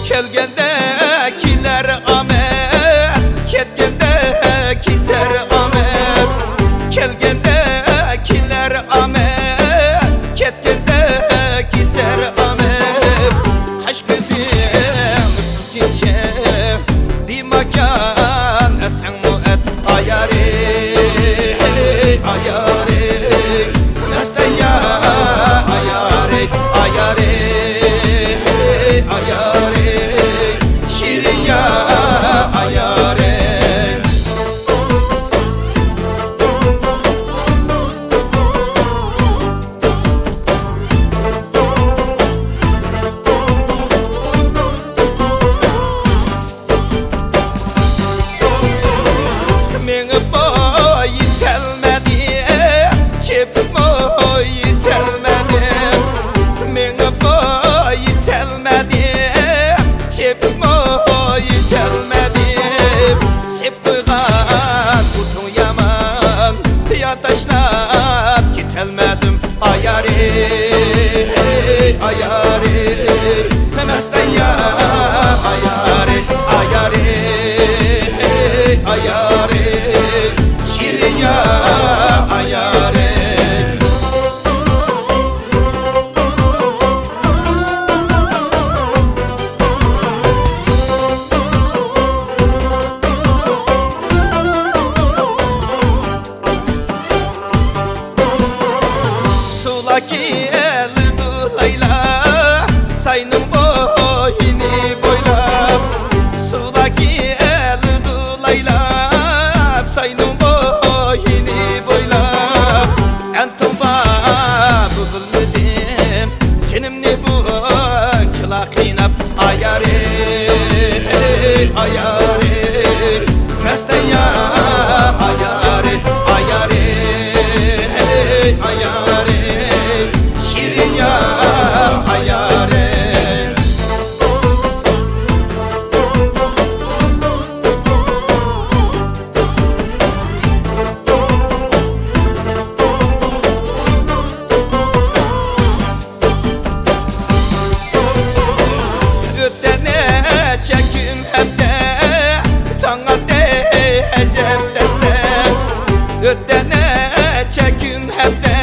Kelgendekiler amet, ketgendekiler amet. Kelgendekiler amet, ketgendekiler amet. Kaş gözüm ıssız gece bir makan esen muet ayari ayari. Nasıl ya ayari ayari ayari. Şirin ya ayare. Meni boy telmedi, çepim boy telmedi. Meni boy telmedi, çepim boy telmedi. Sep koygan kutun yaman, ya taşlap gitelmedim ayari ayari. Meslen ya ayari ayari ayari. Şirin ya ayari. Sulaki eldu layla, saynın boyini boylap. Sulaki eldu layla, saynın boyini boylap. Entuba bugulmedim, kenimni bu çılak inap ayari ayari. Meslen ya ayari ayari ayari. Şirin ya ayari. Ötene çekim hep de sana değecek destek. Ötene çekim hep de